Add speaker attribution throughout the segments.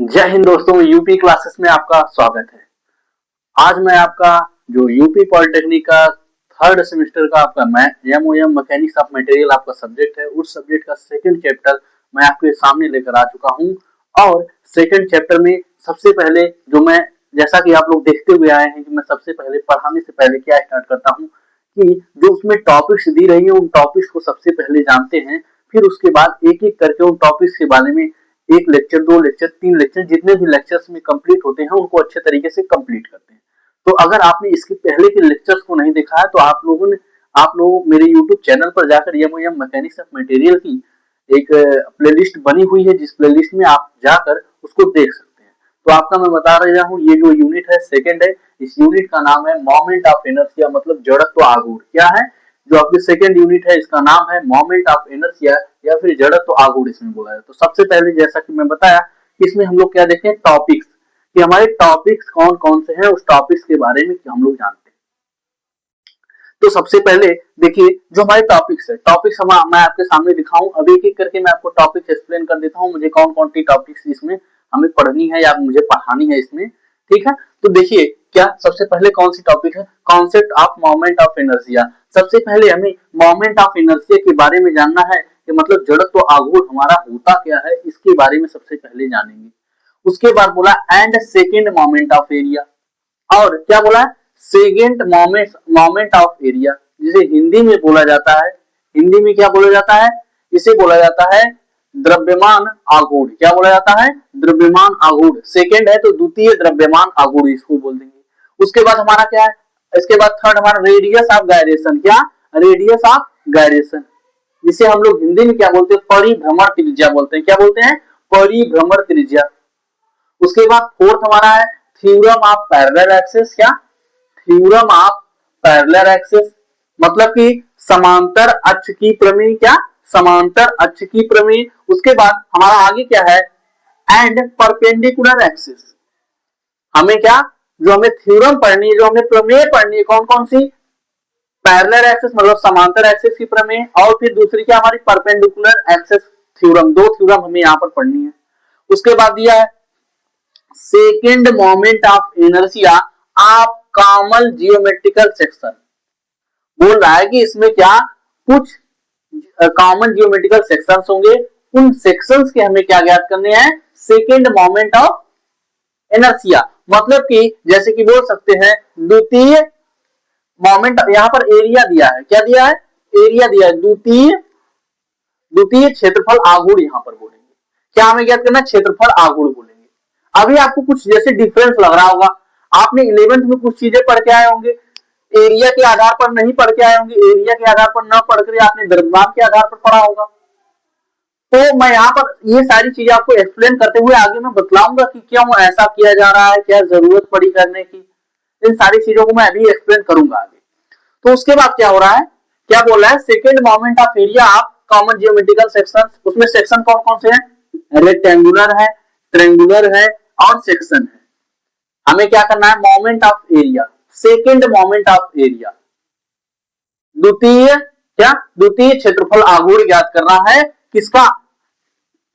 Speaker 1: जय हिंद दोस्तों, UP classes में आपका स्वागत है। आज मैं आपका जो यूपी पॉलिटेक्निक का थर्ड सेमेस्टर का आपका एमओएम मैकेनिक्स ऑफ मटेरियल आपका सब्जेक्ट है, उस सब्जेक्ट का सेकंड चैप्टर मैं आपके सामने लेकर आ चुका हूं। और सेकंड चैप्टर में सबसे पहले जो मैं, जैसा कि आप लोग देखते हुए आए हैं कि मैं सबसे पहले पढ़ाने से पहले क्या स्टार्ट करता हूँ कि जो उसमें टॉपिक्स दी रही है उन टॉपिक्स को सबसे पहले जानते हैं, फिर उसके बाद एक एक करके उन टॉपिक्स के बारे में एक लेक्चर, दो लेक्चर, तीन लेक्चर, जितने भी लेक्चर्स में कंप्लीट होते हैं उनको अच्छे तरीके से कंप्लीट करते हैं। तो अगर आपने इसके पहले के लेक्चर्स को नहीं देखा है तो आप लोग मेरे YouTube चैनल पर जाकर एमओएम मैकेनिक्स ऑफ मटेरियल की एक प्लेलिस्ट बनी हुई है, जिस प्लेलिस्ट में आप जाकर उसको देख सकते हैं। तो आपका मैं बता रहा हूँ, ये जो यूनिट है सेकंड है, इस यूनिट का नाम है मोमेंट ऑफ इनर्शिया, मतलब जड़त्व आघूर्ण। क्या है जो आपकी सेकंड यूनिट है, इसका नाम है मोमेंट ऑफ इनर्शिया या फिर जड़त्व आघूर्ण इसमें बोला जाए। तो सबसे पहले जैसा कि मैं बताया कि इसमें हम लोग क्या देखते हैं, टॉपिक्स, कि हमारे टॉपिक्स कौन कौन से हैं, उस टॉपिक्स के बारे में हम लोग जानते हैं। तो सबसे पहले देखिए जो हमारे टॉपिक्स है, टॉपिक्स मैं आपके सामने दिखाऊं, अब एक एक करके मैं आपको टॉपिक्स एक्सप्लेन कर देता हूं, मुझे कौन कौन सी टॉपिक्स इसमें हमें पढ़नी है या मुझे पढ़ानी है इसमें, ठीक है। तो देखिए क्या सबसे पहले कौन सी टॉपिक है, concept of moment of inertia. सबसे पहले हमें मोमेंट ऑफ इनर्शिया के बारे में जानना है कि मतलब जड़त्व आघूर्ण हमारा होता क्या है, इसके बारे में सबसे पहले जानेंगे। उसके बाद बोला and second moment of area, और क्या बोला, सेकेंड मोमेंट ऑफ एरिया, जिसे हिंदी में बोला जाता है, हिंदी में क्या बोला जाता है, इसे बोला जाता है द्रव्यमान आघूर्ण। क्या बोला जाता है, द्रव्यमान आघूर्ण। सेकेंड है तो द्वितीय द्रव्यमान आघूर्ण इसको बोल देंगे। उसके बाद हमारा क्या है, इसके बाद थर्ड हमारा रेडियस ऑफ गायरेशन। क्या, रेडियस ऑफ गायरेशन, जिसे हम लोग हिंदी में क्या बोलते हैं, परिभ्रमण त्रिज्या बोलते हैं। क्या बोलते हैं, परिभ्रमण त्रिज्या। उसके बाद फोर्थ हमारा है थ्योरम ऑफ पैरेलल एक्सिस। क्या, थ्योरम ऑफ पैरेलल एक्सिस, मतलब कि समांतर अक्ष की प्रमेय। क्या, समांतर अक्ष की प्रमेय। उसके बाद हमारा आगे क्या है, एंड परपेंडिकुलर एक्सिस। हमें क्या, जो हमें थ्योरम पढ़नी है, जो हमें प्रमेय पढ़नी है, कौन कौन सी, पैरेलल एक्सिस मतलब समांतर एक्सिस की प्रमेय, और फिर दूसरी क्या हमारी परपेंडिकुलर एक्सिस थ्योरम। दो थ्योरम हमें यहां पर पढ़नी है। उसके बाद दिया है second moment of inertia of common geometrical section. बोल रहा है कि इसमें क्या कुछ कॉमन जियोमेट्रिकल सेक्शंस होंगे, उन सेक्शंस के हमें क्या ज्ञात करने हैं, सेकेंड मोमेंट ऑफ इनर्शिया। मतलब कि जैसे कि बोल सकते हैं द्वितीय मोमेंट, यहां पर एरिया दिया है, क्या दिया है, एरिया दिया है, द्वितीय क्षेत्रफल आघूर्ण यहां पर बोलेंगे। क्या हमें ज्ञात करना है, क्षेत्रफल आघूर्ण बोलेंगे। अभी आपको कुछ जैसे डिफरेंस लग रहा होगा, आपने 11th में कुछ चीजें पढ़ के आए होंगे, एरिया के आधार पर नहीं पढ़ के आए होंगे, एरिया के आधार पर न पढ़ कर आपने द्रव्यमान के आधार पर पढ़ा होगा। तो मैं यहाँ पर ये सारी चीजें आपको एक्सप्लेन करते हुए आगे मैं बतलाऊंगा कि क्यों ऐसा किया जा रहा है, क्या जरूरत पड़ी करने की, इन सारी चीजों को मैं अभी एक्सप्लेन करूंगा आगे। तो उसके बाद क्या हो रहा है, क्या बोल रहा है, second moment of area of common geometrical section. उसमें सेक्शन कौन कौन से हैं, रेक्टेंगुलर है, ट्रेंगुलर है और सेक्शन है। हमें क्या करना है, moment of area, second moment of area, द्वितीय क्षेत्रफल आघूर्ण ज्ञात करना है, किसका,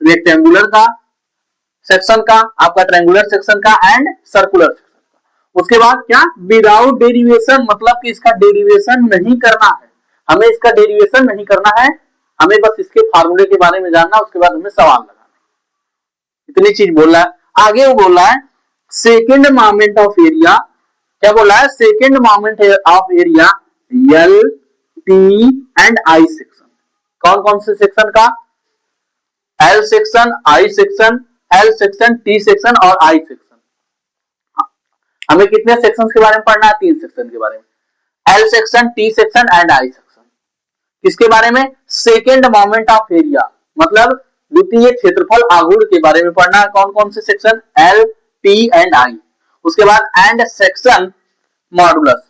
Speaker 1: रेक्टेंगुलर का सेक्शन का, आपका ट्रेंगुलर सेक्शन का एंड सर्कुलर सेक्शन का। उसके बाद क्या, विदाउट डेरिवेशन, मतलब कि इसका डेरिवेशन नहीं करना है, हमें इसका डेरिवेशन नहीं करना है, हमें बस इसके फार्मूले के बारे में जानना, उसके बाद हमें सवाल लगाना, इतनी चीज बोल रहा है। आगे वो बोल रहा है सेकेंड मोमेंट ऑफ एरिया, क्या बोल रहा है, second moment of area L T and I section. कौन कौन से सेक्शन का, L section, I section, L section, T section और आई सेक्शन। हमें कितने सेक्शंस के बारे में पढ़ना है, 3 सेक्शन के बारे में, L section, T section and I section. किसके बारे में, सेकेंड मोमेंट ऑफ एरिया मतलब द्वितीय क्षेत्रफल आघूर्ण के बारे में पढ़ना है। कौन कौन से section, L T and I. उसके बाद एंड सेक्शन मॉडुलस,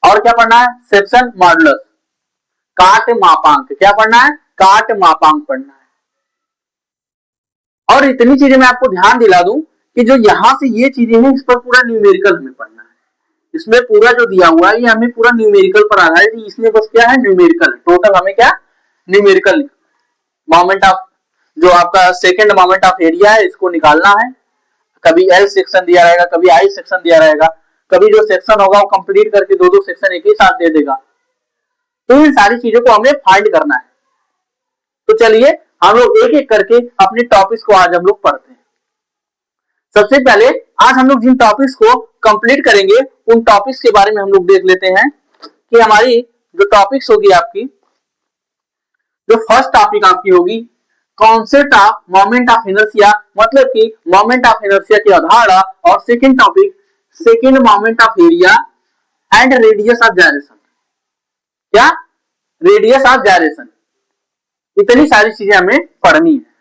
Speaker 1: और क्या पढ़ना है, सेक्शन मॉडुलस, काट मापांक। क्या पढ़ना है, काट मापांक पढ़ना है। और इतनी चीजें मैं आपको ध्यान दिला दूं कि जो यहां से ये चीजें हैं, इस पर पूरा न्यूमेरिकल हमें पढ़ना है। इसमें पूरा जो दिया हुआ है ये हमें पूरा न्यूमेरिकल पर आधारित है, इसमें बस क्या है, न्यूमेरिकल, टोटल हमें क्या, न्यूमेरिकल मोमेंट ऑफ, जो आपका सेकेंड मोमेंट ऑफ एरिया है इसको निकालना है, कभी एल सेक्शन दिया रहेगा, कभी आई सेक्शन दिया रहेगा, कभी जो सेक्शन होगा वो कंप्लीट करके दो सेक्शन एक ही साथ दे देगा। तो इन सारी चीजों को हमें फाइंड करना है। तो चलिए हम लोग एक एक करके अपने टॉपिक्स को आज हम लोग पढ़ते हैं। सबसे पहले आज हम लोग जिन टॉपिक्स को कंप्लीट करेंगे उन टॉपिक्स के बारे में हम लोग देख लेते हैं कि हमारी जो टॉपिक्स होगी आपकी, जो फर्स्ट टॉपिक आपकी होगी concept of moment of inertia, मतलब कि मोमेंट ऑफ इनर्शिया की अवधारणा। और second topic second moment of area and radius of gyration. क्या? Radius of gyration. इतनी सारी चीजें हमें पढ़नी है।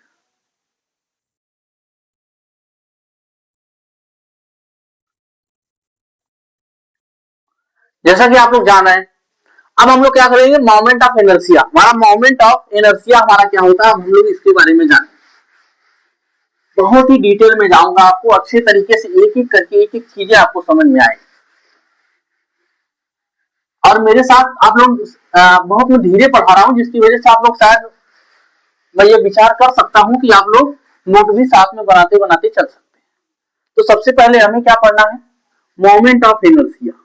Speaker 1: जैसा कि आप लोग जान रहे हैं, अब हम लोग क्या करेंगे, मोमेंट ऑफ इनर्शिया। हमारा मोमेंट ऑफ इनर्शिया हमारा क्या होता है, हम लोग इसके बारे में जानें। बहुत ही डिटेल में जाऊंगा, आपको अच्छे तरीके से एक एक करके एक एक चीजें आपको समझ में आएगी। और मेरे साथ आप लोग बहुत मैं धीरे पढ़ा रहा हूं, जिसकी वजह से आप लोग शायद मैं ये विचार कर सकता हूं कि आप लोग नोट भी साथ में बनाते बनाते चल सकते हैं। तो सबसे पहले हमें क्या पढ़ना है, मोमेंट ऑफ इनर्शिया।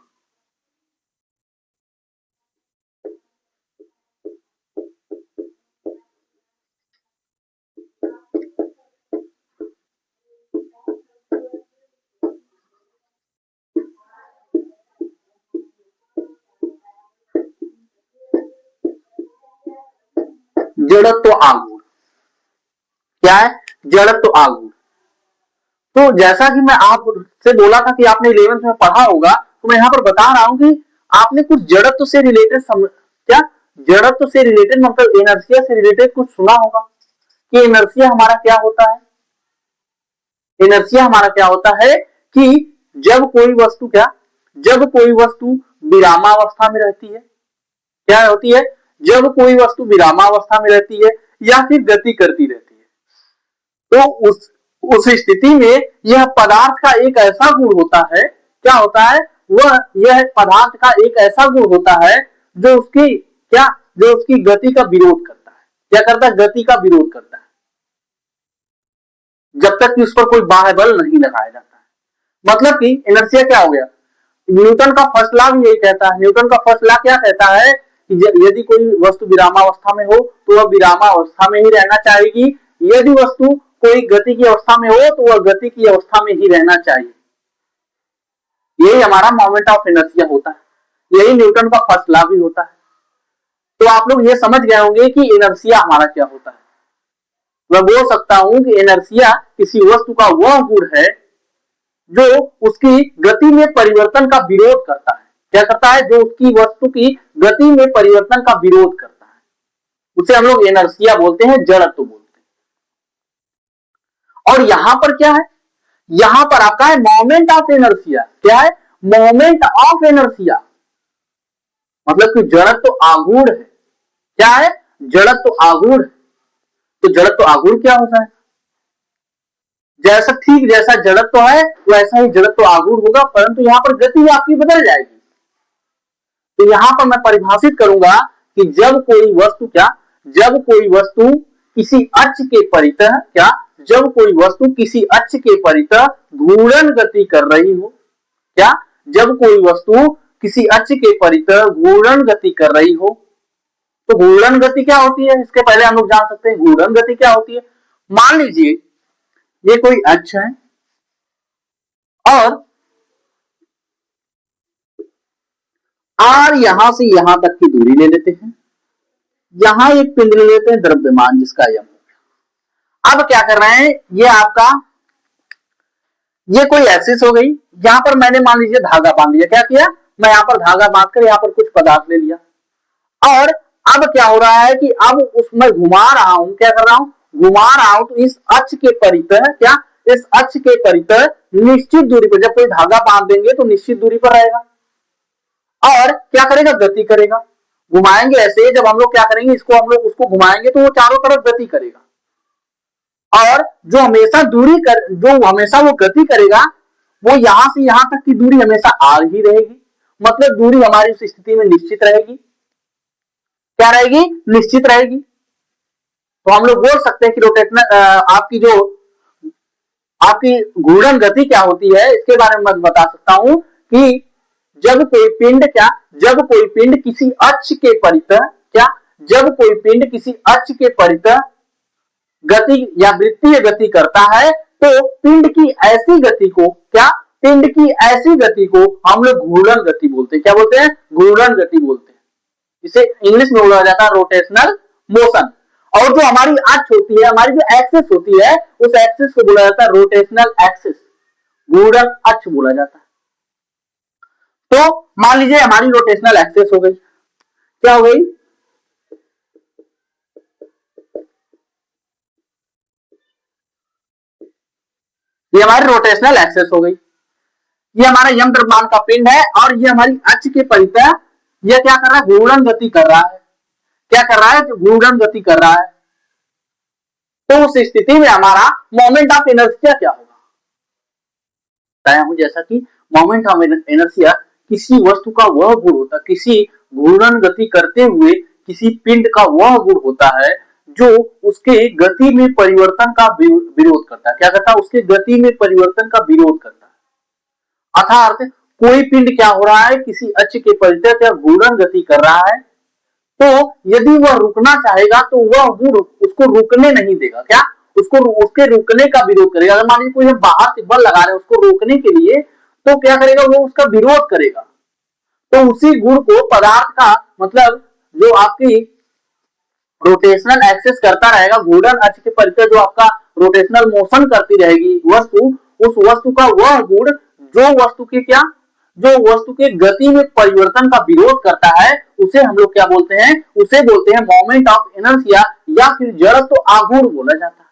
Speaker 1: जड़त्व आघूर्ण। क्या है? जड़त्व आघूर्ण। तो जैसा कि मैं आपसे बोला था कि आपने 11th में पढ़ा होगा, तो मैं यहाँ पर बता रहा हूं कि आपने कुछ जड़त्व से रिलेटेड क्या जड़त्व से रिलेटेड मतलब इनर्शिया से रिलेटेड कुछ सुना होगा कि इनर्शिया हमारा क्या होता है। इनर्शिया हमारा क्या होता है कि जब कोई वस्तु जब कोई वस्तु विरामावस्था में रहती है, क्या होती है, जब कोई वस्तु विरामावस्था में रहती है या फिर गति करती रहती है, तो उस स्थिति में यह पदार्थ का एक ऐसा गुण होता है, क्या होता है वह, यह पदार्थ का एक ऐसा गुण होता है जो उसकी गति का विरोध करता है। क्या करता है? गति का विरोध करता है, जब तक कि उस पर कोई बाह्य बल नहीं लगाया जाता है। मतलब कि इनर्शिया क्या हो गया, न्यूटन का फर्स्ट लॉ भी यही कहता है। न्यूटन का फर्स्ट लॉ क्या कहता है कि यदि कोई वस्तु विरामावस्था में हो तो वह विरामावस्था में ही रहना चाहेगी, यदि वस्तु कोई गति की अवस्था में हो तो वह गति की अवस्था में ही रहना चाहिए। यही हमारा मोमेंट ऑफ इनर्शिया होता है, यही न्यूटन का फर्स्ट लॉ भी होता है। तो आप लोग ये समझ गए होंगे कि इनर्शिया हमारा क्या होता है। मैं बोल सकता हूं कि इनर्शिया किसी वस्तु का वह गुण है जो उसकी गति में परिवर्तन का विरोध करता है। क्या करता है? जो उसकी वस्तु की गति में परिवर्तन का विरोध करता है, उसे हम लोग इनर्शिया बोलते हैं, जड़त्व बोलते हैं। और यहां पर क्या है, यहां पर आपका है मोमेंट ऑफ इनर्शिया। क्या है? मोमेंट ऑफ इनर्शिया, मतलब कि जड़त्व आघूर्ण है। क्या है? जड़त्व आघूर्ण। तो जड़त्व आघूर्ण क्या होता है? जैसा जड़त्व है वैसा ही जड़त्व आघूर्ण होगा, परंतु यहां पर गति आपकी बदल जाएगी। तो यहां पर मैं परिभाषित करूंगा कि जब कोई वस्तु किसी अक्ष के परितः जब कोई वस्तु किसी अक्ष के परितः घूर्णन गति कर रही हो, जब कोई वस्तु किसी अक्ष के परितः घूर्णन गति कर रही हो, तो घूर्णन गति क्या होती है, इसके पहले हम लोग जान सकते हैं घूर्णन गति क्या होती है। मान लीजिए ये कोई अक्ष है और आर यहां से यहां तक की दूरी ले लेते हैं, यहां एक पिंड ले लेते हैं द्रव्यमान जिसका यम। अब क्या कर रहे हैं, ये कोई एक्सिस हो गई, यहां पर मैंने मान लीजिए धागा बांध लिया। क्या किया? मैं यहां पर धागा बांध कर यहां पर कुछ पदार्थ ले लिया, और अब क्या हो रहा है कि अब उसमें घुमा रहा हूं। क्या कर रहा हूं? घुमा रहा हूं। तो इस अक्ष के परितः इस अक्ष के परितः निश्चित दूरी पर, जब कोई धागा बांध देंगे तो निश्चित दूरी पर रहेगा और क्या करेगा? गति करेगा। घुमाएंगे ऐसे, जब हम लोग क्या करेंगे, हम लोग उसको घुमाएंगे तो वो चारों तरफ गति करेगा, और जो हमेशा वो गति करेगा वो यहां से यहां तक की दूरी हमेशा आर ही रहेगी। मतलब दूरी हमारी उस स्थिति में निश्चित रहेगी। क्या रहेगी? निश्चित रहेगी। तो हम लोग बोल सकते हैं कि रोटेशनल आपकी जो आपकी घूर्णन गति क्या होती है इसके बारे में मैं बता सकता हूं कि जब कोई पिंड किसी अक्ष के परितः क्या जब कोई पिंड किसी अक्ष के परितः गति या वृत्तीय गति करता है तो पिंड की ऐसी गति को हम लोग घूर्णन गति बोलते हैं। क्या बोलते हैं? घूर्णन गति बोलते हैं। इसे इंग्लिश में बोला जाता है रोटेशनल मोशन। और जो हमारी अक्ष होती है, हमारी जो एक्सिस होती है, उस एक्सिस को बोला जाता है रोटेशनल एक्सिस, घूर्णन अक्ष बोला जाता है। तो मान लीजिए हमारी रोटेशनल एक्सिस हो गई, क्या हो गई? ये हमारी रोटेशनल एक्सिस हो गई। ये हमारा यम द्रव्यमान का पिंड है और ये हमारी अक्ष के परितः ये क्या कर रहा है? घूर्णन गति कर रहा है। क्या कर रहा है? घूर्णन गति कर रहा है। तो उस स्थिति में हमारा मोमेंट ऑफ इनर्शिया क्या होगा? बताया हूं जैसा कि मोमेंट ऑफ इनर्शिया किसी वस्तु का वह गुण होता है, किसी घूर्णन गति करते हुए किसी पिंड का वह गुण होता है जो उसके गति में परिवर्तन का विरोध करता है। क्या करता है? उसके गति में परिवर्तन का विरोध करता है। अर्थात कोई पिंड क्या हो रहा है? किसी अक्ष के परितः या घूर्णन गति कर रहा है, तो यदि वह रुकना चाहेगा तो वह गुण उसको रुकने नहीं देगा। क्या? उसको उसके रुकने का विरोध करेगा। अगर मान लीजिए कोई हम बाहर से बल लगा रहे हैं उसको रोकने के लिए, तो क्या करेगा? वो उसका विरोध करेगा। तो उसी गुण को पदार्थ का मतलब जो आपकी रोटेशनल एक्सेस करता रहेगा, घूर्णन अक्ष के परितः जो आपका रोटेशनल मोशन करती रहेगी वस्तु, उस वस्तु का वह गुण जो वस्तु के गति में परिवर्तन का विरोध करता है, उसे हम लोग क्या बोलते हैं? उसे बोलते हैं मोमेंट ऑफ इनर्शिया या फिर जड़त्व आघूर्ण बोला जाता है।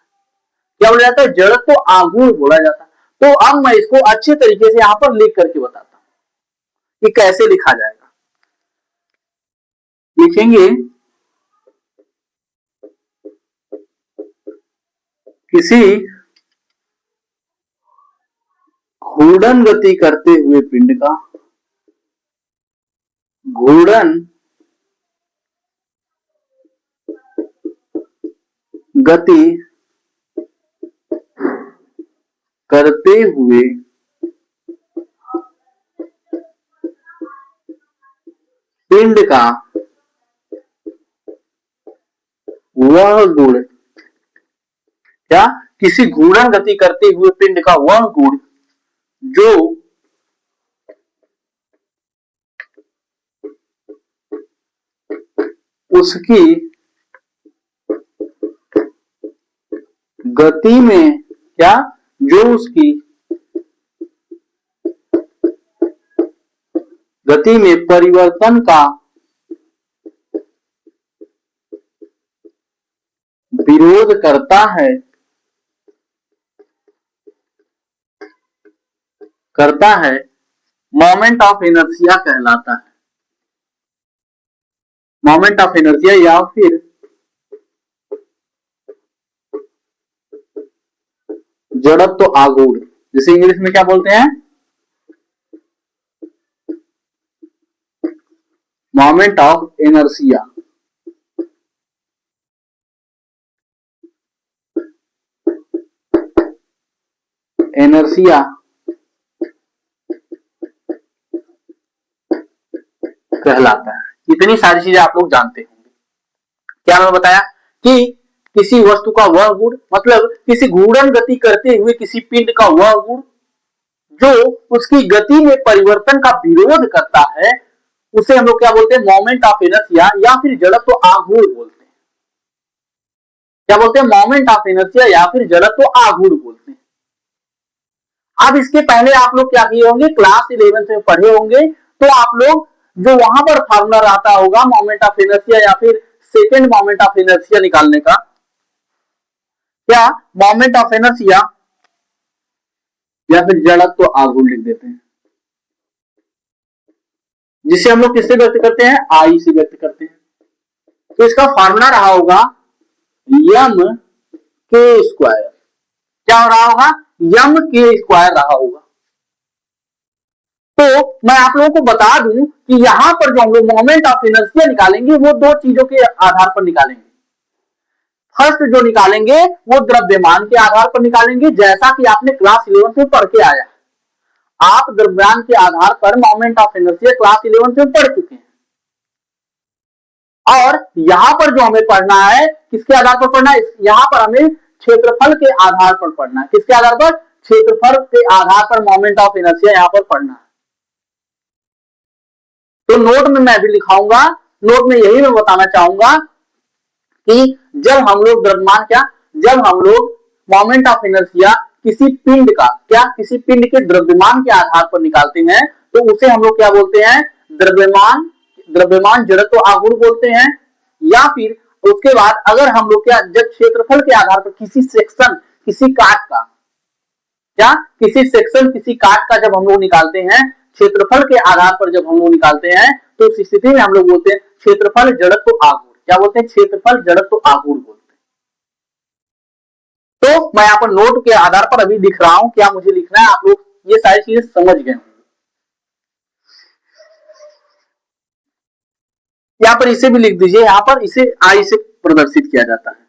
Speaker 1: क्या बोला जाता है? जड़त्व आघूर्ण बोला जाता है। तो अब मैं इसको अच्छे तरीके से यहां पर लिख करके बताता हूं कि कैसे लिखा जाएगा। लिखेंगे किसी घूर्णन गति करते हुए पिंड का घूर्णन गति करते हुए पिंड का वह गुण, क्या? किसी घूर्णन गति करते हुए पिंड का वह गुण जो उसकी गति में क्या? जो उसकी गति में परिवर्तन का विरोध करता है मोमेंट ऑफ इनर्शिया कहलाता है। मोमेंट ऑफ इनर्शिया या फिर जड़त्व आघूर्ण, जिसे इंग्लिश में क्या बोलते हैं? Moment of inertia. कहलाता है। इतनी सारी चीजें आप लोग जानते होंगे। क्या मैं बताया कि किसी वस्तु का वह गुण, मतलब किसी घूर्णन गति करते हुए किसी पिंड का वह गुण जो उसकी गति में परिवर्तन का विरोध करता है, उसे हम लोग क्या बोलते हैं? मोमेंट ऑफ इनर्शिया या फिर जड़त्व आघूर्ण बोलते हैं। क्या बोलते हैं? मोमेंट ऑफ इनर्शिया या फिर जड़त्व आघूर्ण बोलते हैं। अब इसके पहले आप लोग क्या किए होंगे? क्लास 11th में पढ़े होंगे, तो आप लोग जो वहां पर फार्मूला आता होगा मोमेंट ऑफ इनर्शिया या फिर सेकेंड मोमेंट ऑफ इनर्शिया निकालने का, क्या मोमेंट ऑफ इनर्शिया या फिर जड़त्व आघूर्ण लिख देते हैं, जिसे हम लोग किससे व्यक्त करते हैं? आई से व्यक्त करते हैं। तो इसका फार्मूला रहा होगा यम के स्क्वायर। क्या हो रहा होगा? यम के स्क्वायर रहा होगा। तो मैं आप लोगों को बता दूं कि यहां पर जो हम लोग मोमेंट ऑफ इनर्शिया निकालेंगे वो दो चीजों के आधार पर निकालेंगे। फर्स्ट जो निकालेंगे वो द्रव्यमान के आधार पर निकालेंगे, जैसा कि आपने क्लास 11 में पढ़ के आया। आप द्रव्यमान के आधार पर मोमेंट ऑफ इनर्शिया क्लास 11 में पढ़ चुके हैं। और यहां पर जो हमें पढ़ना है, किसके आधार पर पढ़ना है, यहां पर हमें क्षेत्रफल के आधार पर पढ़ना है। किसके आधार पर, क्षेत्रफल के आधार पर मोमेंट ऑफ इनर्शिया यहां पर पढ़ना है। तो नोट में मैं भी लिखाऊंगा, नोट में यही मैं बताना चाहूंगा कि जब हम लोग द्रव्यमान जब हम लोग मोमेंट ऑफ इनर्शिया किसी पिंड का किसी पिंड के द्रव्यमान के आधार पर निकालते हैं तो उसे हम लोग क्या बोलते हैं, द्रव्यमान जड़त्व आघूर्ण बोलते हैं। या फिर उसके बाद अगर हम लोग जब क्षेत्रफल के आधार पर किसी सेक्शन किसी काट का जब हम लोग निकालते हैं, क्षेत्रफल के आधार पर जब हम लोग निकालते हैं तो उस स्थिति में हम लोग बोलते हैं क्षेत्रफल जड़त्व आघूर्ण। क्या बोलते हैं, क्षेत्रफल जड़त्व आघूर्ण बोलते हैं। तो मैं यहाँ पर नोट के आधार पर अभी लिख रहा हूं, क्या मुझे लिखना है, आप लोग ये सारी चीजें समझ गए। यहाँ पर इसे भी लिख दीजिए, यहाँ पर इसे आई से प्रदर्शित किया जाता है,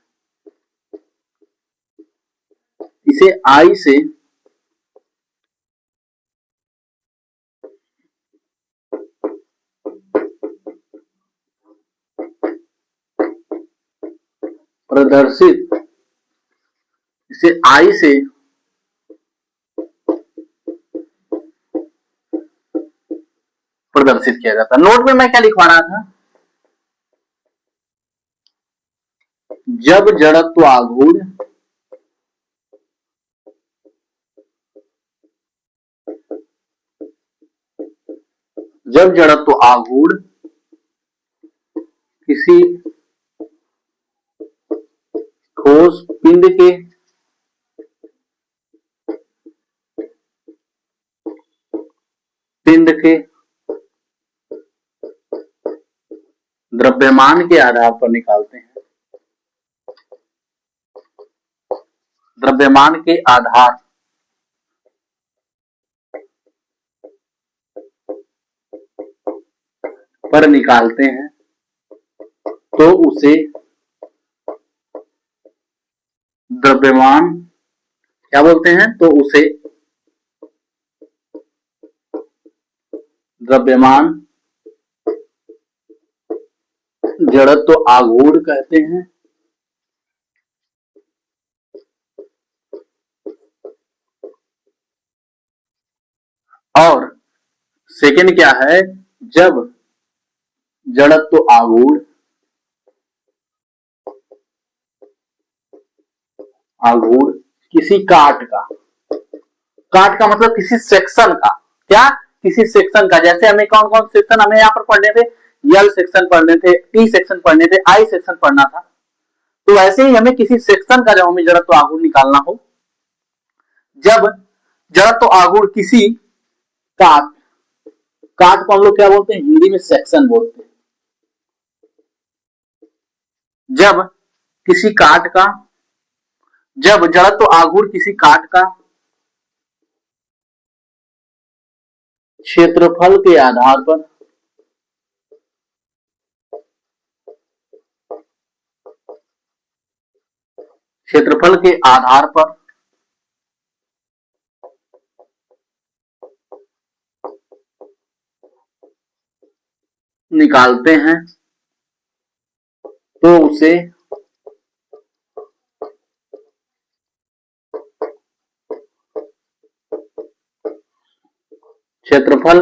Speaker 1: इसे आई से प्रदर्शित, इसे आई से प्रदर्शित किया जाता है। नोट में मैं क्या लिखवा रहा था, जब जड़त्व आघूर्ण किसी ठोस पिंड के द्रव्यमान के आधार पर निकालते हैं, द्रव्यमान के आधार पर निकालते हैं तो उसे द्रव्यमान क्या बोलते हैं, तो उसे द्रव्यमान जड़त्व आघूर्ण कहते हैं। और सेकंड क्या है, जब जड़त्व आघूर्ण किसी काट का मतलब किसी सेक्शन का, किसी सेक्शन का, जैसे हमें कौन कौन सेक्शन हमें यहाँ पर पढ़ने थे, यल सेक्शन पढ़ने थे, टी सेक्शन पढ़ने थे, आई सेक्शन पढ़ना था। तो वैसे ही हमें किसी सेक्शन का जब हमें जड़त्व आघूर्ण निकालना हो, जब जड़त्व आघूर्ण किसी काट को हम लोग क्या बोलते हैं, हिंदी में सेक्शन बोलते हैं। जब जड़त्व आघूर्ण किसी काट का क्षेत्रफल के आधार पर निकालते हैं तो उसे क्षेत्रफल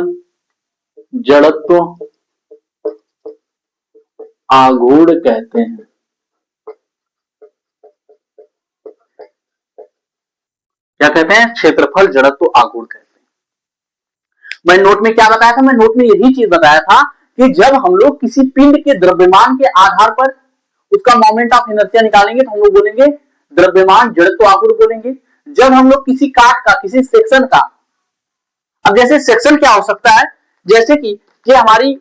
Speaker 1: जड़त्व आघूर्ण कहते हैं। क्या कहते हैं, क्षेत्रफल जड़त्व आघूर्ण कहते हैं। मैं नोट में क्या बताया था, मैं नोट में यही चीज बताया था कि जब हम लोग किसी पिंड के द्रव्यमान के आधार पर उसका मोमेंट ऑफ इनर्शिया निकालेंगे तो हम लोग बोलेंगे द्रव्यमान जड़त्व आघूर्ण बोलेंगे। जब हम लोग किसी काट का, किसी सेक्शन का, अब जैसे सेक्शन क्या हो सकता है, जैसे कि ये हमारी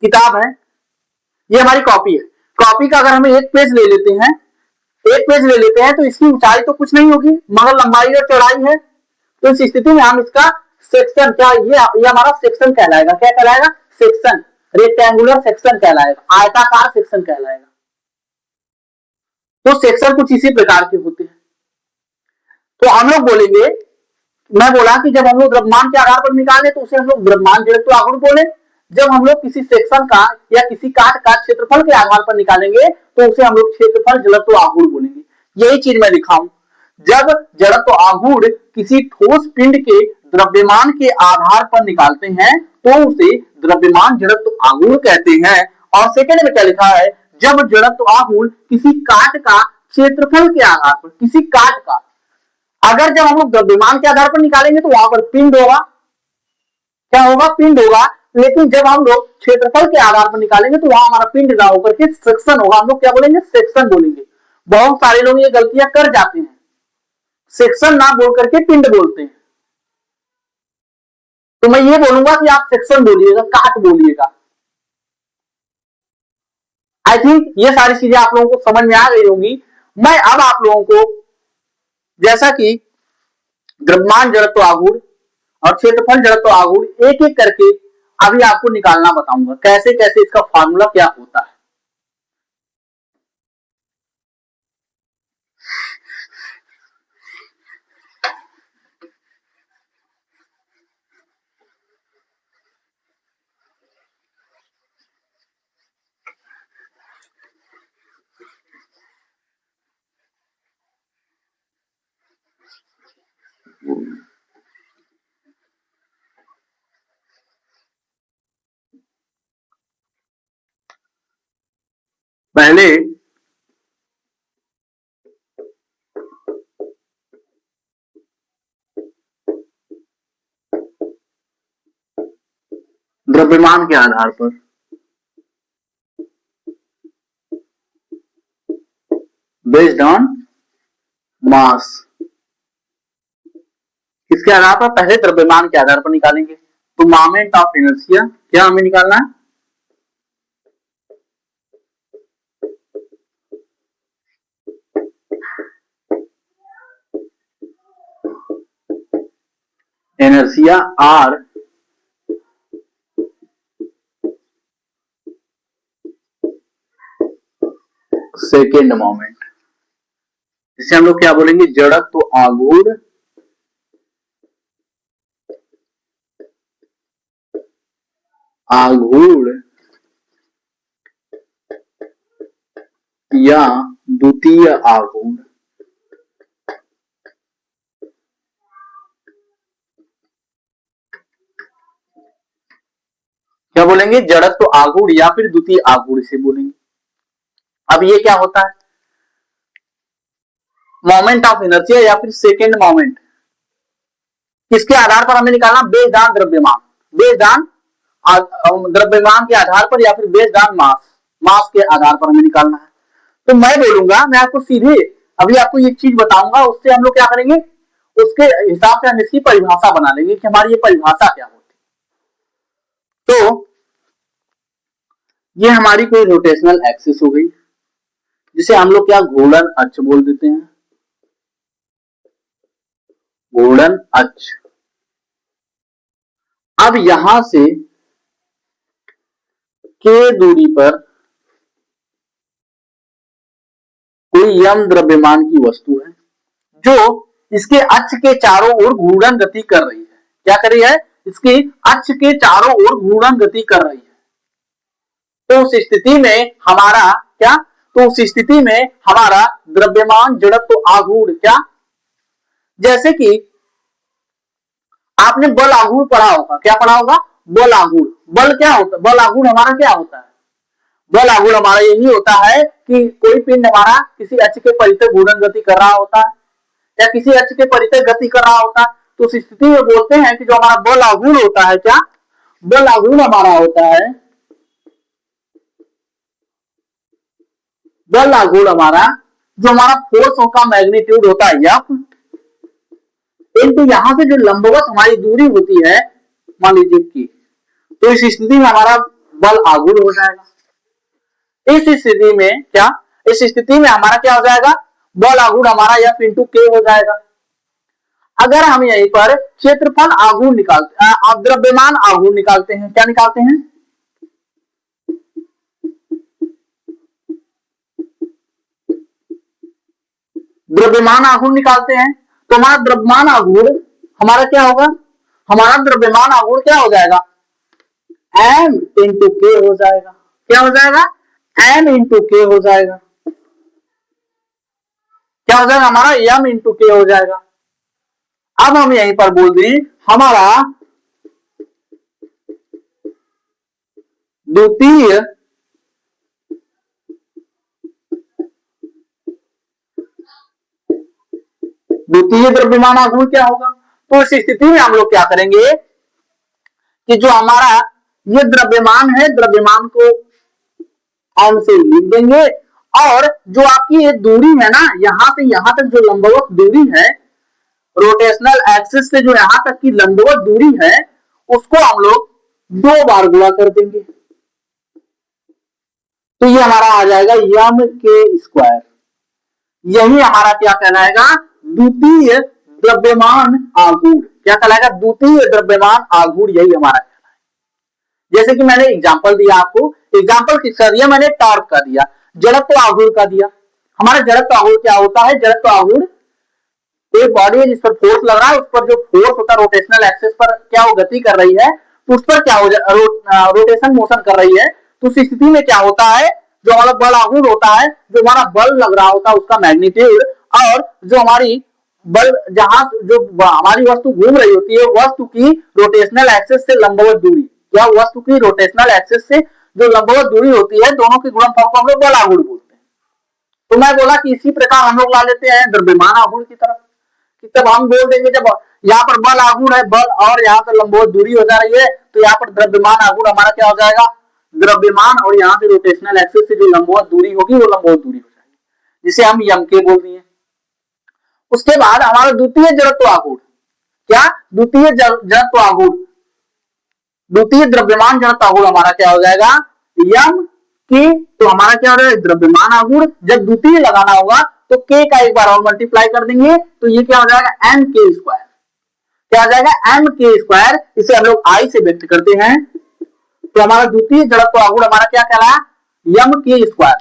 Speaker 1: किताब है, ये हमारी कॉपी है, कॉपी का अगर हम एक पेज ले लेते हैं तो इसकी ऊंचाई तो कुछ नहीं होगी मगर लंबाई और चौड़ाई है। तो इस स्थिति में हम इसका सेक्शन, क्या ये हमारा सेक्शन कहलाएगा, क्या कहलाएगा, सेक्शन, रेक्टेंगुलर सेक्शन कहलाएगा, आयताकार सेक्शन कहलाएगा। तो सेक्शन कुछ इसी प्रकार के होते हैं। तो हम लोग बोलेंगे, मैं बोला कि जब हम लोग द्रव्यमान के आधार पर निकाले तो उसे हम लोग द्रव्यमान जड़त्व आघूर्ण बोले। जब हम लोग किसी सेक्शन का या किसी काट का क्षेत्रफल के आधार पर निकालेंगे तो उसे हम लोग क्षेत्रफल जड़त्व आघूर्ण बोलेंगे। यही चीज मैं लिखा हूं, जब जड़त्व आघूर्ण किसी ठोस पिंड के द्रव्यमान के आधार पर निकालते हैं तो उसे द्रव्यमान जड़त्व आघूर्ण कहते हैं। और सेकेंड में क्या लिखा है, जब जड़त्व आघूर्ण किसी काट का क्षेत्रफल के आधार पर, किसी काट का, अगर जब हम लोग द्रव्यमान के आधार पर निकालेंगे तो वहां पर पिंड होगा, क्या होगा, पिंड होगा। लेकिन जब हम लोग क्षेत्रफल के आधार पर निकालेंगे तो वहां हमारा पिंड ना होकर के सेक्शन होगा, हम लोग क्या बोलेंगे, सेक्शन बोलेंगे। बहुत सारे लोग ये गलतियां कर जाते हैं, सेक्शन ना बोल करके पिंड बोलते हैं। तो मैं ये बोलूंगा कि आप सेक्शन बोलिएगा, काट बोलिएगा। आई थिंक ये सारी चीजें आप लोगों को समझ में आ गई होंगी। मैं अब आप लोगों को, जैसा कि द्रव्यमान जड़त्व आघूर्ण और क्षेत्रफल जड़त्व आघूर्ण एक एक करके अभी आपको निकालना बताऊंगा, कैसे कैसे इसका फॉर्मूला क्या होता है। पहले द्रव्यमान के आधार पर, बेस्ड ऑन मास, किसके आधार पर, पहले द्रव्यमान के आधार पर निकालेंगे। तो मोमेंट ऑफ इनर्शिया क्या हमें निकालना है, इनर्शिया आर सेकेंड मोमेंट, जिसे हम लोग क्या बोलेंगे, जड़त्व आघूर्ण आघूर्ण या द्वितीय आघूर्ण। क्या बोलेंगे, जड़त्व आघूर्ण या फिर द्वितीय आघूर्ण से बोलेंगे। अब ये क्या होता है, मोमेंट ऑफ इनर्शिया या फिर सेकेंड मोमेंट, किसके आधार पर हमें निकालना, बेस्ड ऑन द्रव्यमान, बेस्ड ऑन द्रव्यमान के आधार पर या फिर बेस्ड ऑन मास, मास के आधार पर हमें निकालना है। तो मैं बोलूंगा, मैं आपको सीधे अभी आपको एक चीज बताऊंगा, उससे हम लोग क्या करेंगे, उसके हिसाब से हम इसकी परिभाषा बना लेंगे कि हमारी ये परिभाषा क्या होती। तो ये हमारी कोई रोटेशनल एक्सिस हो गई, जिसे हम लोग क्या घूर्णन अक्ष बोल देते हैं, घूर्णन अक्ष। अब यहां से के दूरी पर कोई यम द्रव्यमान की वस्तु है जो इसके अक्ष के चारों ओर घूर्णन गति कर रही है। क्या कर रही है, इसके अक्ष के चारों ओर घूर्णन गति कर रही है। तो उस स्थिति में हमारा क्या, तो उस स्थिति में हमारा द्रव्यमान जड़त्व आघूर्ण क्या, जैसे कि आपने बल आघूर्ण पढ़ा होगा, क्या पढ़ा होगा, बल आघूर्ण। बल क्या होता है, बल आघूर्ण हमारा क्या होता है, बल आघूर्ण हमारा यही होता है कि कोई पिंड हमारा किसी अक्ष के परितः घूर्णन गति कर रहा होता है या किसी अक्ष के परितः गति कर रहा होता है। तो उस स्थिति में बोलते हैं कि जो हमारा बल आघूर्ण होता है, क्या बल आघूर्ण हमारा होता है, बल आघूर्ण हमारा, जो हमारा फोर्स का मैग्नीट्यूड होता है एफ, इनटू यहां से जो लंबवत हमारी दूरी होती है, मान लीजिए की, तो इस स्थिति में हमारा बल आघूर्ण हो जाएगा। इस स्थिति में क्या, इस स्थिति में हमारा क्या हो जाएगा, बल आघूर्ण हमारा एफ इंटू के हो जाएगा। अगर हम यहीं पर क्षेत्रफल आघूर्ण निकालते हैं, द्रव्यमान आघूर्ण निकालते हैं, क्या निकालते हैं, द्रव्यमान आघूर्ण निकालते हैं, तो हमारा द्रव्यमान आघूर्ण हमारा क्या होगा, हमारा द्रव्यमान आघूर्ण क्या हो जाएगा, m इंटू के हो जाएगा। क्या हो जाएगा, m इंटू के हो जाएगा। क्या हो जाएगा हमारा, m इंटू के हो जाएगा। अब हम यहीं पर बोल दें हमारा द्वितीय द्वितीय द्रव्यमान आघूर्ण क्या होगा। तो इस स्थिति में हम लोग क्या करेंगे कि जो हमारा ये द्रव्यमान है, द्रव्यमान को m से लिख देंगे, और जो आपकी ये दूरी है ना, यहां से यहां तक जो लंबवत दूरी है, रोटेशनल एक्सिस से जो यहां तक की लंबवत दूरी है, उसको हम लोग 2 बार गुणा कर देंगे। तो ये हमारा आ जाएगा यम के स्क्वायर। यही हमारा क्या कहलाएगा, द्वितीय द्रव्यमान आघूर्ण। क्या कहलाएगा, द्वितीय द्रव्यमान आघूर्ण, यही हमारा कहलाएगा। जैसे कि मैंने एग्जांपल दिया आपको, एग्जांपल किसका दिया मैंने, टॉर्क का दिया, जड़त्व आघूर्ण का दिया। हमारा जड़त्व आघूर्ण क्या होता है, जड़त्व आघूर्ण एक बॉडी है जिस पर फोर्स लग रहा है, उस पर जो फोर्स होता है रोटेशनल एक्सिस पर, क्या वो गति कर रही है, तो उस पर क्या हो रोटेशन मोशन कर रही है, तो उस स्थिति में क्या होता है, जो हमारा बल आघूर्ण होता है, जो हमारा बल लग रहा होता है उसका मैग्नीट्यूड, और जो हमारी बल जहां जो हमारी वस्तु घूम रही होती है, वस्तु की रोटेशनल एक्सिस से लंबवत दूरी, या वस्तु की रोटेशनल एक्सिस से जो लंबवत दूरी होती है, दोनों के गुणनफल को हम लोग बल आघूर्ण बोलते हैं। तो मैं बोला कि इसी प्रकार हम लोग ला लेते हैं द्रव्यमान आघूर्ण की तरफ, कि तब हम बोल देंगे जब यहाँ पर बल आघूर्ण है, बल और यहाँ पर लंबवत दूरी हो जा रही है, तो यहाँ पर द्रव्यमान आघूर्ण हमारा क्या हो जाएगा, द्रव्यमान और यहाँ से रोटेशनल एक्सिस से जो लंबवत दूरी होगी वो लंबवत दूरी हो जाएगी, जिसे हम यम के बोल दिए। उसके बाद हमारा द्वितीय जड़त्व आघूर्ण, क्या द्वितीय जड़त्व आघूर्ण, द्वितीय द्रव्यमान जड़त्व आघूर्ण हमारा क्या हो जाएगा, यम के। तो हमारा क्या हो रहा है, द्रव्यमान आघूर्ण, जब द्वितीय लगाना होगा तो के का एक बार और मल्टीप्लाई कर देंगे, तो ये क्या हो जाएगा, एम के स्क्वायर। क्या आ जाएगा, एम के स्क्वायर, इसे हम लोग आई से व्यक्त करते हैं। तो हमारा द्वितीय जड़त्व आघूर्ण हमारा क्या कहला, यम के स्क्वायर।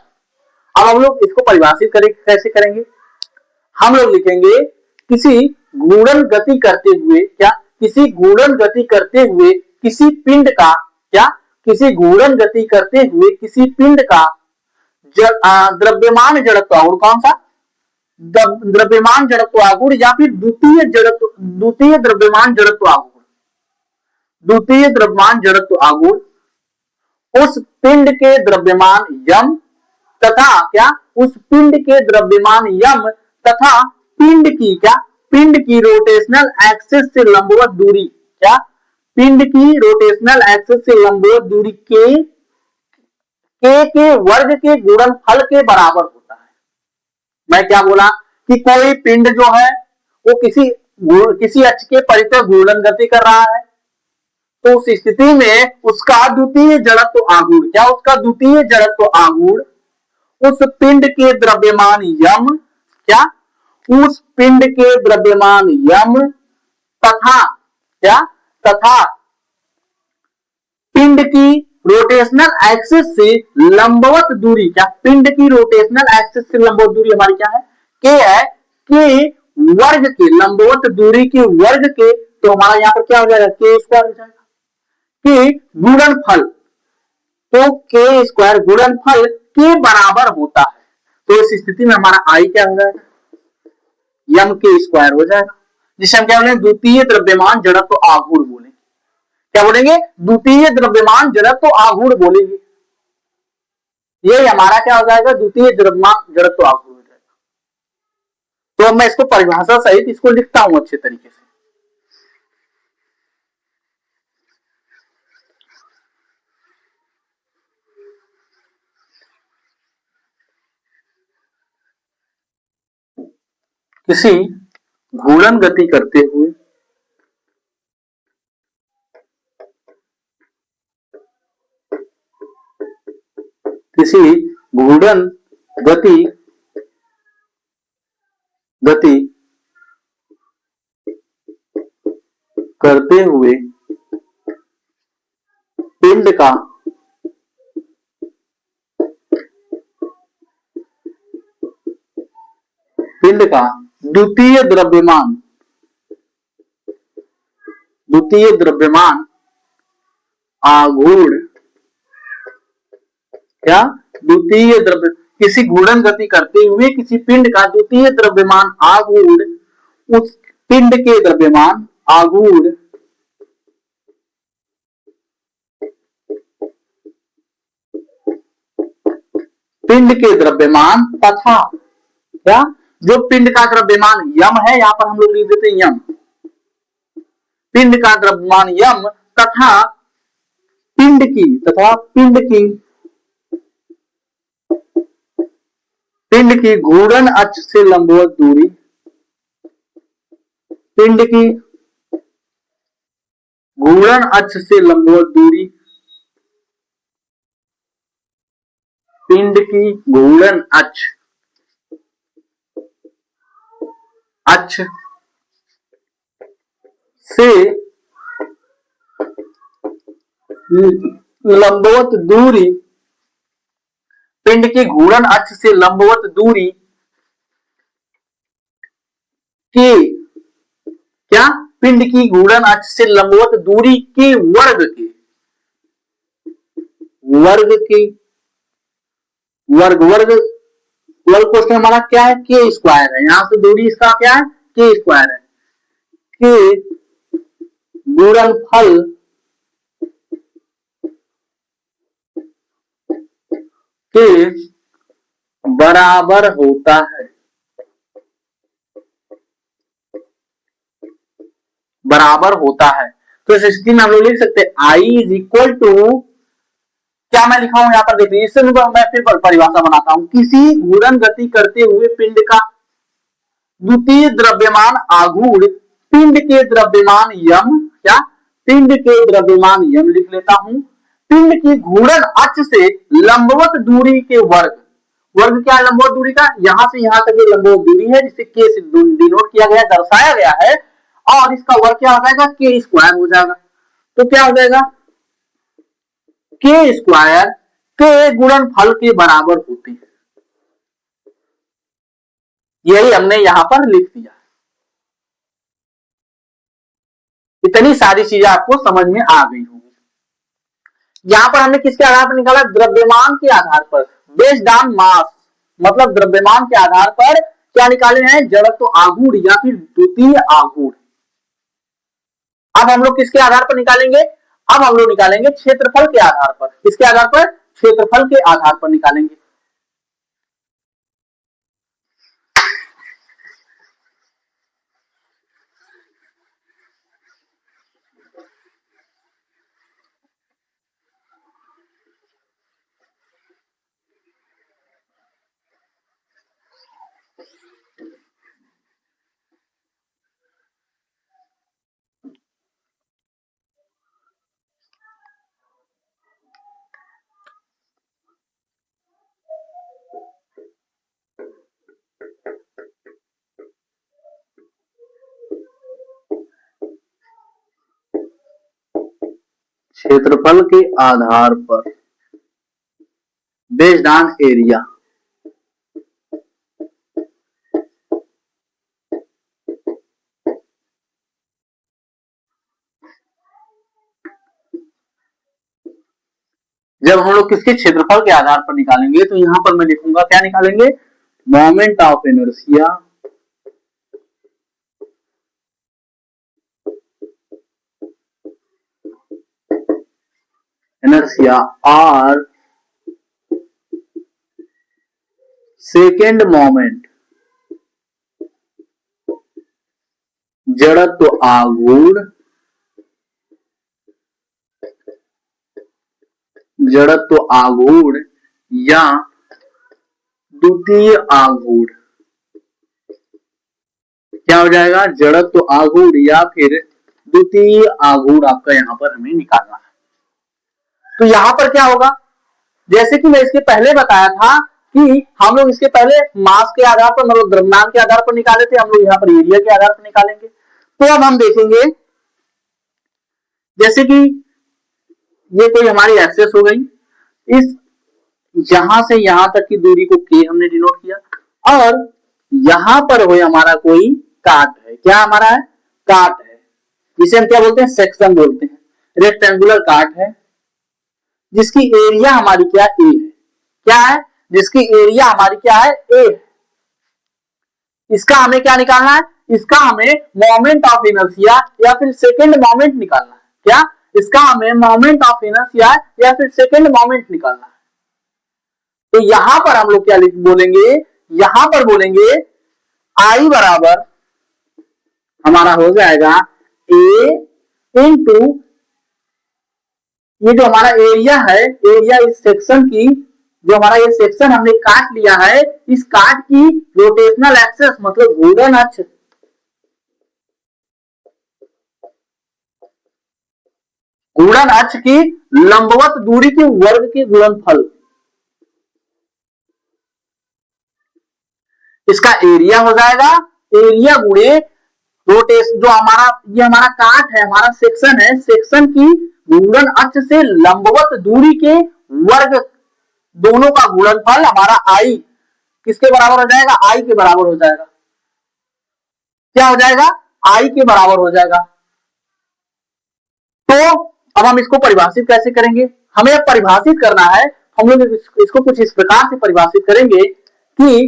Speaker 1: अब हम लोग इसको परिभाषित करेंगे, कैसे करेंगे, हम लोग लिखेंगे किसी घूर्णन गति करते हुए, क्या किसी घूर्णन गति करते हुए किसी पिंड का, क्या किसी घूर्णन गति करते हुए किसी पिंड का द्रव्यमान जड़त्व आघूर्ण, कौन सा, द्रव्यमान जड़त्व आघूर्ण, या फिर द्वितीय द्रव्यमान जड़त्व आघूर्ण, द्वितीय द्रव्यमान जड़त्व आघूर्ण उस पिंड के द्रव्यमान यम तथा, क्या उस पिंड के द्रव्यमान यम तथा पिंड की, क्या पिंड की रोटेशनल एक्सिस से लंबवत दूरी, क्या पिंड की रोटेशनल एक्सिस से लंबवत दूरी के वर्ग के गुणनफल के बराबर होता है। मैं क्या बोला कि कोई पिंड जो है वो किसी अक्ष के परितः घूर्णन गति कर रहा है, तो उस स्थिति में उसका द्वितीय जड़त्व आघूर्ण, क्या उसका द्वितीय जड़त्व आघूर्ण उस पिंड के द्रव्यमान यम, क्या उस पिंड के द्रव्यमान यम तथा, क्या तथा पिंड की रोटेशनल एक्सिस से लंबवत दूरी, क्या पिंड की रोटेशनल एक्सिस से लंबवत दूरी हमारी क्या है, के है, के वर्ग के, लंबवत दूरी के वर्ग के, तो हमारा यहाँ पर क्या हो जाएगा, के स्क्वायर हो जाएगा, कि गुणनफल, तो के स्क्वायर गुणनफल के बराबर होता है। तो इस स्थिति में हमारा आई क्या हो जाएगा, यम के स्क्वायर हो जाएगा, जिसे हम क्या बोलेंगे, द्वितीय द्रव्यमान जड़त्व आघूर्ण बोलेंगे। क्या बोलेंगे, द्वितीय द्रव्यमान जड़त्व आघूर्ण बोलेंगे। ये हमारा क्या हो जाएगा, द्वितीय द्रव्यमान जड़त्व आघूर्ण हो जाएगा। तो मैं इसको परिभाषा सहित इसको लिखता हूं अच्छे तरीके से। किसी घूर्णन गति करते हुए किसी घूर्णन गति करते हुए पिंड का पिंड का द्वितीय द्रव्यमान आघूर्ण, क्या द्वितीय द्रव्य, किसी घूर्णन गति करते हुए किसी पिंड का द्वितीय द्रव्यमान आघूर्ण उस पिंड के द्रव्यमान आघूर्ण पिंड के द्रव्यमान तथा, क्या, जो पिंड का द्रव्यमान यम है, यहां पर हम लोग लिख देते हैं यम, पिंड का द्रव्यमान यम तथा पिंड की घूर्णन अक्ष से लंबवत दूरी, पिंड की घूर्णन अक्ष से लंबवत दूरी, पिंड की घूर्णन अक्ष से लंबवत दूरी, पिंड की घूर्णन अक्ष से लंबवत दूरी के, क्या, पिंड की घूर्णन अक्ष से लंबवत दूरी के वर्ग क्वेश्चन हमारा क्या है, के स्क्वायर है, यहां से दूरी इसका क्या है, के स्क्वायर है, के गुणनफल के बराबर होता है, तो इस स्थिति में हम लोग लिख सकते हैं I इज इक्वल टू, क्या मैं लिखा हूं यहां पर देखिए, इससे मैं फिर परिभाषा बनाता हूं, किसी घूर्णन गति करते हुए पिंड का द्वितीय द्रव्यमान आघूर्ण पिंड के द्रव्यमान यम, क्या, पिंड के द्रव्यमान यम लिख लेता हूं, पिंड की घूर्णन अक्ष से लंबवत दूरी के वर्ग क्या है लंबवत दूरी का, यहां से यहां तक ये लंबवत दूरी है जिसे के से डिनोट किया गया, दर्शाया गया है, और इसका वर्ग क्या हो जाएगा, के स्क्वायर हो जाएगा, तो क्या हो जाएगा, के स्क्वायर के गुणनफल के बराबर होती है, यही हमने यहां पर लिख दिया। इतनी सारी चीजें आपको समझ में आ गई होंगी। यहां पर हमने किसके आधार पर निकाला, द्रव्यमान के आधार पर, बेस्ड ऑन मास, मतलब द्रव्यमान के आधार पर क्या निकाले हैं, जड़त्व आघूर्ण या फिर द्वितीय आघूर्ण। अब हम लोग किसके आधार पर निकालेंगे, अब हम लोग निकालेंगे क्षेत्रफल के आधार पर, किसके आधार पर, क्षेत्रफल के आधार पर निकालेंगे। क्षेत्रफल के आधार पर बेस्ड ऑन एरिया, जब हम लोग किसके क्षेत्रफल के आधार पर निकालेंगे, तो यहां पर मैं लिखूंगा, क्या निकालेंगे, मोमेंट ऑफ इनर्शिया और सेकेंड मोमेंट जड़त्व आघूर्ण या द्वितीय आघूर्ण, क्या हो जाएगा, जड़त्व आघूर्ण या फिर द्वितीय आघूर्ण आपका यहां पर हमें निकालना है। तो यहां पर क्या होगा, जैसे कि मैं इसके पहले बताया था कि हम लोग इसके पहले मास के आधार पर, मतलब द्रव्यमान के आधार पर निकाले थे, हम लोग यहाँ पर एरिया के आधार पर निकालेंगे। तो अब हम देखेंगे, जैसे कि ये कोई हमारी एक्सेस हो गई, इस यहां से यहां तक की दूरी को के हमने डिनोट किया, और यहां पर हो हमारा कोई काट है, क्या हमारा है, काट है, जिसे हम क्या बोलते हैं, सेक्शन बोलते हैं। रेक्टेंगुलर काट है जिसकी एरिया हमारी क्या ए है, क्या है, जिसकी एरिया हमारी क्या है, ए है। इसका हमें क्या निकालना है, इसका हमें मोमेंट ऑफ इनर्शिया या फिर सेकेंड मोमेंट निकालना है, क्या, इसका हमें मोमेंट ऑफ इनर्शिया या फिर सेकेंड मोमेंट निकालना है। तो यहां पर हम लोग क्या बोलेंगे, यहां पर बोलेंगे आई बराबर हमारा हो जाएगा ए इंटू ये जो हमारा एरिया है, एरिया इस सेक्शन की, जो हमारा ये सेक्शन हमने काट लिया है, इस काट की रोटेशनल एक्सेस मतलब घूर्णन अक्ष, घूर्णन अक्ष की लंबवत दूरी के वर्ग के गुणनफल, इसका एरिया हो जाएगा, एरिया गुणे रोटेशन, जो हमारा ये हमारा काट है, हमारा सेक्शन है, सेक्शन की घूर्णन अक्ष से लंबवत दूरी के वर्ग दोनों का गुणनफल हमारा आई किसके बराबर हो जाएगा, आई के बराबर हो जाएगा, क्या हो जाएगा, आई के बराबर हो जाएगा। तो अब हम इसको परिभाषित कैसे करेंगे, हमें परिभाषित करना है, हम लोग इसको कुछ इस प्रकार से परिभाषित करेंगे कि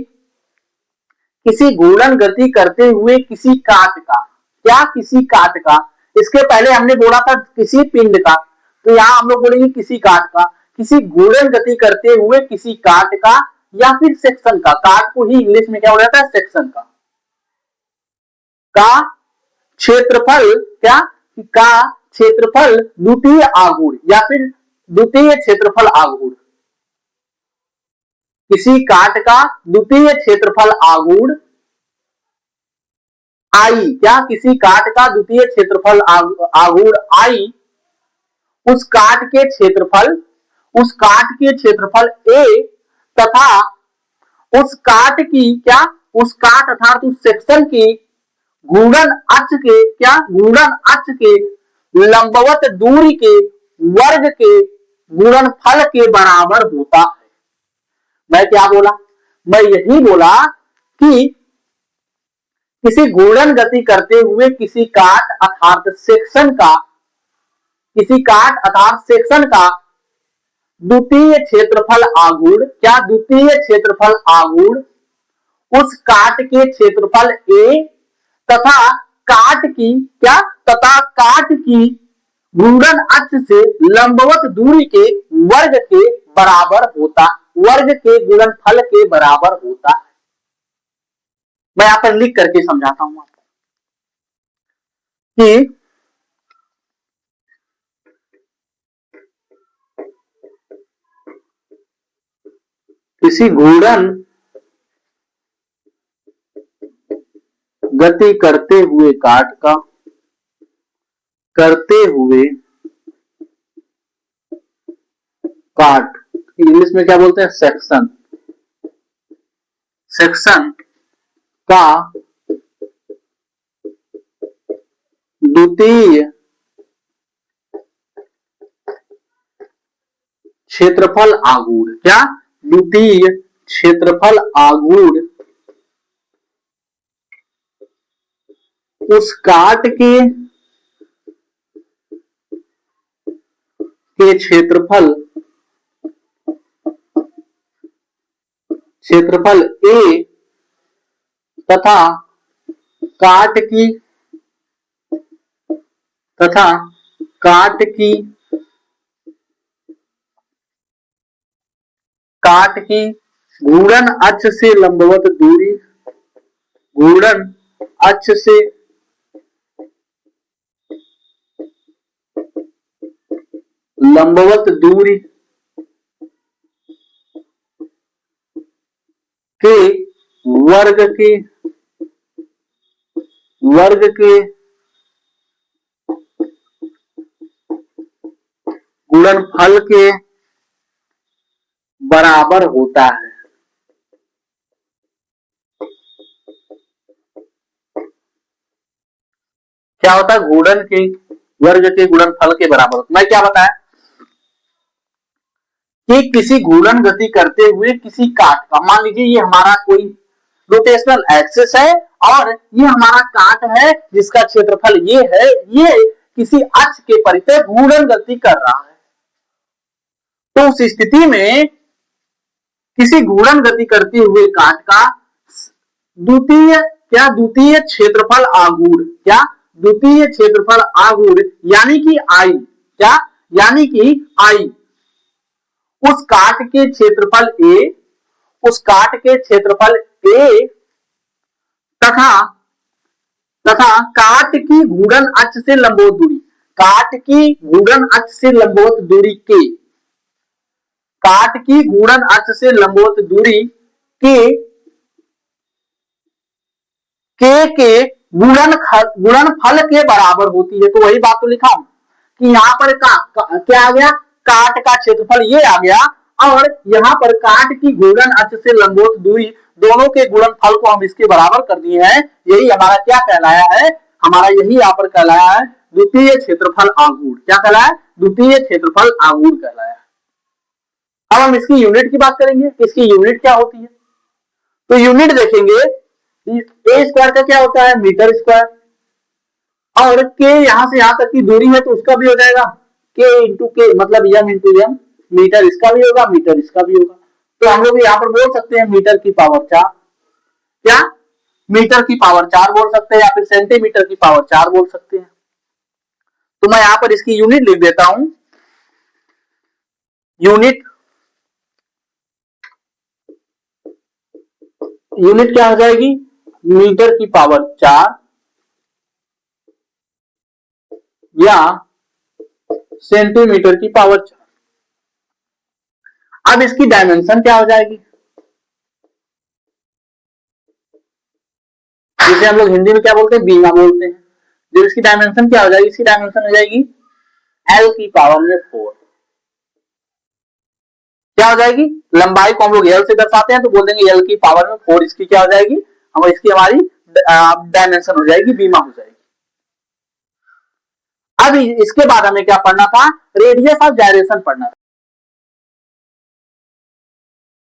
Speaker 1: किसी घूर्णन गति करते हुए किसी काट का, क्या, किसी काट का, इसके पहले हमने बोला था किसी पिंड का, तो यहां हम लोग बोलेंगे किसी काट का, किसी घूर्णन गति करते हुए किसी काट का या फिर सेक्शन का, काट को ही इंग्लिश में क्या हो जाता है, सेक्शन का क्षेत्रफल, क्या, का क्षेत्रफल द्वितीय आघूर्ण या फिर द्वितीय क्षेत्रफल आघूर्ण, किसी काट का द्वितीय क्षेत्रफल आघूर्ण आई, क्या, किसी काट का द्वितीय क्षेत्रफल आघूर्ण आई, उस काट के क्षेत्रफल, उस काट के क्षेत्रफल ए तथा उस काट की, क्या, उस काट अर्थात उस सेक्शन की घूर्णन अक्ष के, क्या, घूर्णन अक्ष के लंबवत दूरी के वर्ग के गुणनफल के बराबर होता है। मैं क्या बोला, मैं यही बोला कि किसी घूर्णन गति करते हुए किसी काट अर्थात सेक्शन का, किसी काट अर्थात सेक्शन का द्वितीय क्षेत्रफल आघूर्ण, क्या, द्वितीय क्षेत्रफल आघूर्ण उस काट के क्षेत्रफल ए तथा काट की, क्या, तथा काट की घूर्णन अक्ष से लंबवत दूरी के वर्ग के बराबर होता, वर्ग के गुणनफल के बराबर होता है। मैं यहां पर लिख करके समझाता हूं आपको कि किसी घूर्णन गति करते हुए काट का, करते हुए काट, इंग्लिश में क्या बोलते हैं, सेक्शन, सेक्शन का द्वितीय क्षेत्रफल आघूर्ण, क्या, द्वितीय क्षेत्रफल आघूर्ण उस काट के क्षेत्रफल, क्षेत्रफल ए तथा काट की, तथा काट की, काट की घूर्णन अक्ष से लंबवत दूरी, घूर्णन अक्ष से लंबवत दूरी के वर्ग के, वर्ग के गुणनफल के बराबर होता है। क्या होता है, घूर्णन के वर्ग के गुणनफल के बराबर। मैं क्या बताया कि किसी घूर्णन गति करते हुए किसी काट का, मान लीजिए ये हमारा कोई रोटेशनल एक्सिस है और ये हमारा काट है जिसका क्षेत्रफल ये है, ये किसी अक्ष के परितः घूर्णन गति कर रहा है। तो उस स्थिति में किसी घूर्णन गति करते हुए काट का द्वितीय क्षेत्रफल आघूर्ण, क्या द्वितीय क्षेत्रफल आघूर्ण यानी कि आई, क्या यानी कि आई उस काट के क्षेत्रफल ए, उस काट के क्षेत्रफल ए तथा काट की घूर्णन अक्ष से लंबवत दूरी, काट की घूर्णन अक्ष से लंबवत दूरी के, काट की घूर्णन अक्ष से लंबवत दूरी के गुणनफल के बराबर होती है। तो वही बात तो लिखा हूं कि यहाँ पर क्या आ गया, काट का क्षेत्रफल ये आ गया और यहाँ पर काट की घूर्णन अक्ष से लंबवत दूरी दोनों के गुणनफल को हम इसके बराबर कर दिए हैं। यही हमारा क्या कहलाया है, हमारा यही यहाँ पर कहलाया है द्वितीय क्षेत्रफल आघूर्ण। क्या कहलाया है, द्वितीय क्षेत्रफल आघूर्ण कहलाया है। अब हम इसकी यूनिट की बात करेंगे, इसकी यूनिट क्या होती है। तो यूनिट देखेंगे, ए स्क्वायर का क्या होता है, मीटर स्क्वायर, और के यहां से यहां तक की दूरी है तो उसका भी हो जाएगा के इंटू के, मतलब एम इंटू एम, मीटर इसका भी होगा, मीटर इसका भी होगा। तो हम लोग यहाँ पर बोल सकते हैं मीटर की पावर 4, क्या मीटर की पावर 4 बोल सकते हैं या फिर सेंटीमीटर की पावर 4 बोल सकते हैं। तो मैं यहाँ पर इसकी यूनिट लिख देता हूं, यूनिट क्या हो जाएगी, मीटर की पावर 4 या सेंटीमीटर की पावर 4। अब इसकी डायमेंशन क्या हो जाएगी, जिसे हम लोग हिंदी में क्या बोलते हैं, बीमा बोलते हैं। जब इसकी डायमेंशन क्या हो जाएगी, इसकी डायमेंशन हो जाएगी एल की पावर में 4। क्या हो जाएगी, लंबाई को हम लोग एल से दर्शाते हैं तो बोल देंगे एल की पावर में 4 इसकी क्या हो जाएगी, और इसकी हमारी डायमेंशन हो जाएगी, बीमा हो जाएगी। अब इसके बाद हमें क्या पढ़ना था, रेडियस ऑफ जाइरेशन पढ़ना था।